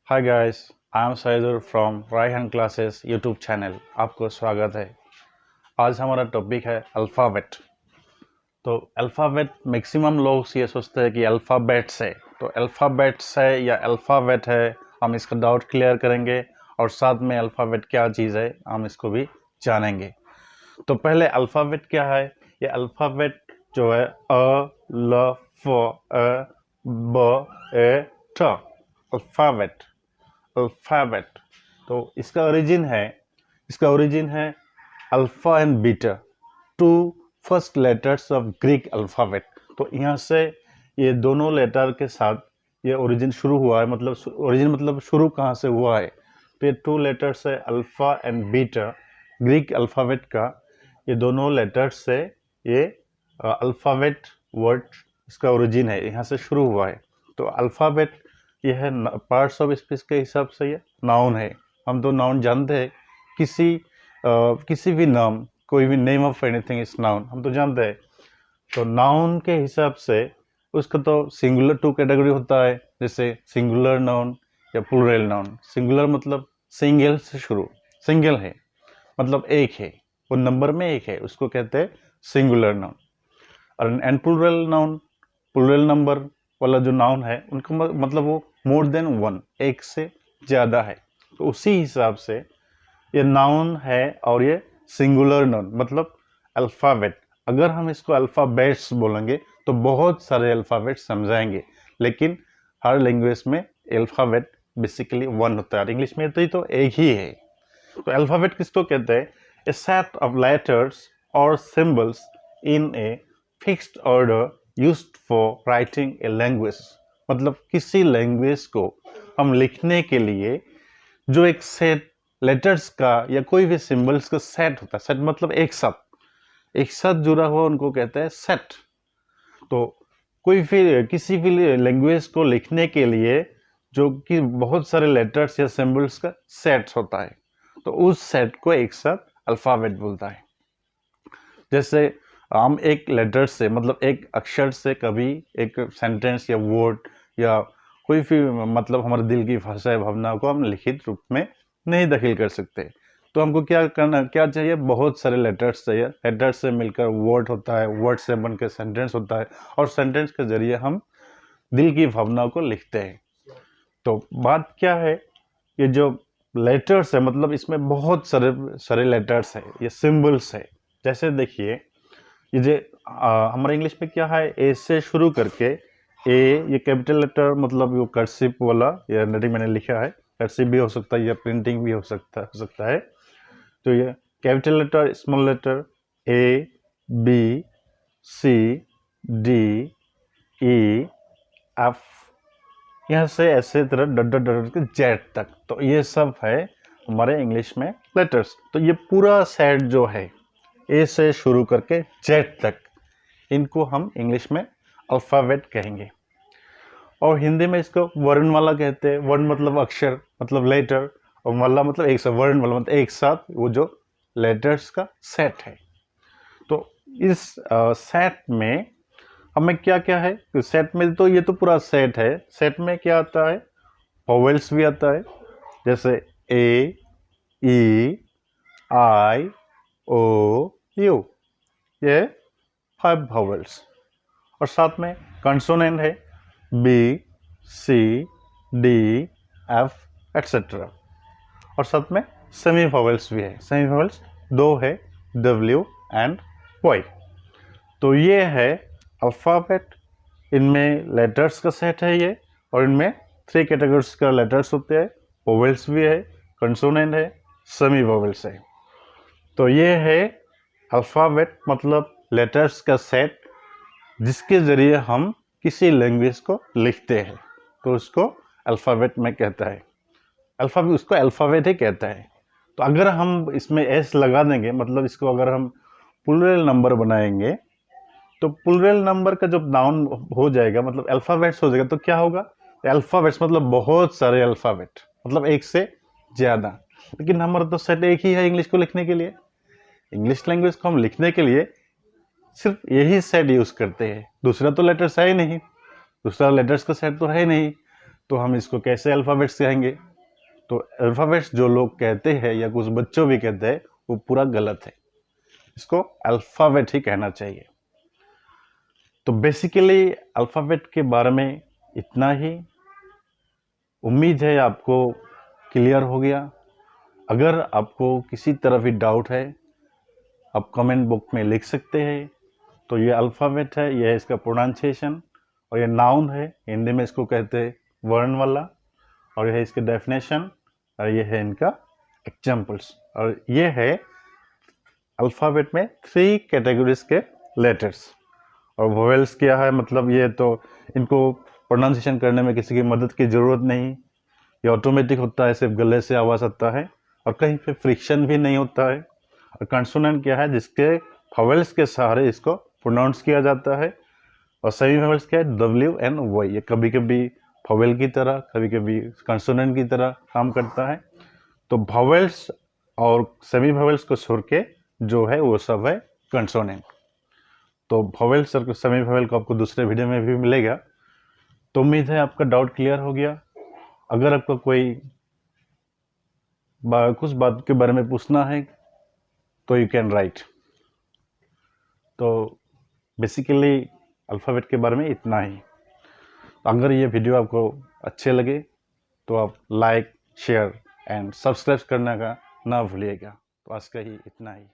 Hi guys, I am Saidur from Raihan classes YouTube channel. आपको स्वागत है। आज हमारा टॉपिक है अल्फ़ाबेट। तो अल्फ़ाबेट मैक्सिमम लोग ये सोचते हैं कि अल्फ़ाबेट्स है, तो अल्फ़ाबेट्स है या अल्फ़ाबेट है, हम इसका डाउट क्लियर करेंगे और साथ में अल्फ़ाबेट क्या चीज़ है हम इसको भी जानेंगे। तो पहले अल्फ़ाबेट क्या है। ये अल्फ़ाबेट जो है अ, ल, फ, अ, ब, ए, ठ, अल्फ़ाबेट। अल्फ़ाबेट तो इसका ओरिजिन है alpha and beta, two first letters of Greek alphabet. तो यहाँ से ये दोनों लेटर के साथ ये ओरिजिन शुरू हुआ है। मतलब ओरिजिन मतलब शुरू कहाँ से हुआ है। तो ये टू लेटर्स है alpha and beta Greek alphabet का। ये दोनों लेटर्स से ये अल्फ़ाबेट वर्ड इसका ओरिजिन है, यहाँ से शुरू हुआ है। तो अल्फ़ाबेट ये है पार्ट्स ऑफ स्पीच के हिसाब से ये नाउन है। हम तो नाउन जानते हैं, किसी भी नाम, कोई भी name of anything is noun, हम तो जानते हैं। तो नाउन के हिसाब से उसका तो सिंगुलर टू कैटेगरी होता है, जैसे सिंगुलर नाउन या प्लूरल नाउन। सिंगुलर मतलब सिंगल से शुरू, सिंगल है मतलब एक है, वो नंबर में एक है, उसको कहते हैं सिंगुलर नाउन। और and plural noun, plural number वाला जो नाउन है उनका मतलब वो मोर देन वन, एक से ज़्यादा है। तो उसी हिसाब से ये नाउन है और ये सिंगुलर नाउन मतलब अल्फ़ाबेट। अगर हम इसको अल्फ़ाबेट्स बोलेंगे तो बहुत सारे अल्फ़ाबेट समझाएंगे, लेकिन हर लैंग्वेज में अल्फ़ाबेट बेसिकली वन होता है। इंग्लिश में तो एक ही है। तो अल्फ़ाबेट किसको कहते हैं? ए सेट ऑफ लेटर्स और symbols in a fixed order used for writing a language. मतलब किसी लैंग्वेज को हम लिखने के लिए जो एक सेट लेटर्स का या कोई भी सिंबल्स का सेट होता है, सेट मतलब एक साथ जुड़ा हुआ, उनको कहते हैं सेट। तो कोई भी किसी भी लैंग्वेज को लिखने के लिए जो कि बहुत सारे लेटर्स या सिंबल्स का सेट होता है, तो उस सेट को एक साथ अल्फ़ाबेट बोलता है। जैसे हम एक लेटर से मतलब एक अक्षर से कभी एक सेंटेंस या वर्ड या कोई भी मतलब हमारे दिल की भाषा या भावना को हम लिखित रूप में नहीं दाखिल कर सकते। तो हमको क्या चाहिए? बहुत सारे लेटर्स चाहिए। लेटर्स से मिलकर वर्ड होता है, वर्ड से बनकर सेंटेंस होता है, और सेंटेंस के जरिए हम दिल की भावनाओं को लिखते हैं। तो बात क्या है, ये जो लेटर्स है मतलब इसमें बहुत सारे सारे लेटर्स है, ये सिंबल्स है। जैसे देखिए, ये जो हमारे इंग्लिश में क्या है, ए से शुरू करके ए, ये कैपिटल लेटर मतलब वो कर्सिव वाला, ये ऑलरेडी मैंने लिखा है। कर्सिव भी हो सकता है या प्रिंटिंग भी हो सकता है। तो ये capital letter, small letter A, B, C, D, E, F, यहाँ से ऐसे तरह डट डट डट के जेड तक। तो ये सब है हमारे इंग्लिश में लेटर्स। तो ये पूरा सेट जो है ए से शुरू करके जेड तक, इनको हम इंग्लिश में अल्फ़ाबेट कहेंगे। और हिंदी में इसको वर्णमाला कहते हैं। वर्ण मतलब अक्षर, मतलब लेटर, और माला मतलब एक साथ, वर्णमाला मतलब एक साथ वो जो लेटर्स का सेट है। तो इस सेट में हमें क्या क्या है? तो सेट में तो ये तो पूरा सेट है। सेट में क्या आता है? वोवेल्स भी आता है, जैसे ए, ई, आई, ओ, यू, ये 5 वोवेल्स। और साथ में कंसोनेंट है B, C, D, F etcetera. और साथ में सेमी वोवेल्स भी है। सेमी वोवेल्स 2 है, डब्ल्यू एंड वाई। तो ये है अल्फ़ाबेट। इनमें लेटर्स का सेट है ये, और इनमें 3 कैटेगरीज का लेटर्स होते हैं। वोवेल्स भी है, कंसोनेंट है, सेमी वोवेल्स है। तो ये है अल्फ़ाबेट मतलब लेटर्स का सेट, जिसके ज़रिए हम किसी लैंग्वेज को लिखते हैं, तो उसको अल्फ़ाबेट में कहता है। अल्फ़ाबेट, उसको अल्फ़ाबेट ही कहता है। तो अगर हम इसमें एस लगा देंगे, मतलब इसको अगर हम प्लूरल नंबर बनाएंगे, तो प्लूरल नंबर का जब नाउन हो जाएगा मतलब अल्फ़ाबेट्स हो जाएगा, तो क्या होगा? अल्फ़ाबेट्स मतलब बहुत सारे अल्फ़ाबेट, मतलब एक से ज़्यादा। लेकिन हमारा तो सेट एक ही है इंग्लिश को लिखने के लिए। इंग्लिश लैंग्वेज को हम लिखने के लिए सिर्फ यही सेट यूज़ करते हैं, दूसरा तो लेटर्स है ही नहीं, दूसरा लेटर्स का सेट तो है नहीं। तो हम इसको कैसे अल्फ़ाबेट्स कहेंगे? तो अल्फ़ाबेट्स जो लोग कहते हैं या कुछ बच्चों भी कहते हैं वो पूरा गलत है, इसको अल्फ़ाबेट ही कहना चाहिए। तो बेसिकली अल्फ़ाबेट के बारे में इतना ही। उम्मीद है आपको क्लियर हो गया। अगर आपको किसी तरह भी डाउट है आप कमेंट बॉक्स में लिख सकते हैं। तो ये अल्फ़ाबेट है, यह है इसका प्रोनाउंसिएशन, और ये नाउन है, हिंदी में इसको कहते हैं वर्ण वाला, और यह है इसकी डेफिनेशन, और ये है इनका एग्जाम्पल्स। और ये है अल्फ़ाबेट में 3 कैटेगरीज के लेटर्स। और वोवेल्स क्या है, मतलब ये तो इनको प्रोनाउंसिएशन करने में किसी की मदद की ज़रूरत नहीं, ये ऑटोमेटिक होता है, सिर्फ गले से आवाज़ आता है और कहीं पे फ्रिक्शन भी नहीं होता है। और कंसोनेंट क्या है, जिसके वोवेल्स के सहारे इसको प्रोनाउंस किया जाता है। और सेमी वोवेल्स क्या है, डब्ल्यू एन वाई, ये कभी कभी वोवेल की तरह कभी कभी कंसोनेंट की तरह काम करता है। तो वोवेल्स और सेमी वोवेल्स को छोड़ के जो है वो सब है कंसोनेंट। तो वोवेल्स और सेमी वोवेल को आपको दूसरे वीडियो में भी मिलेगा। तो उम्मीद है आपका डाउट क्लियर हो गया। अगर आपको कोई कुछ बात के बारे में पूछना है तो यू कैन राइट। तो बेसिकली अल्फ़ाबेट के बारे में इतना ही। अगर ये वीडियो आपको अच्छे लगे तो आप लाइक, शेयर एंड सब्सक्राइब करने का ना भूलिएगा। तो आज का ही इतना ही।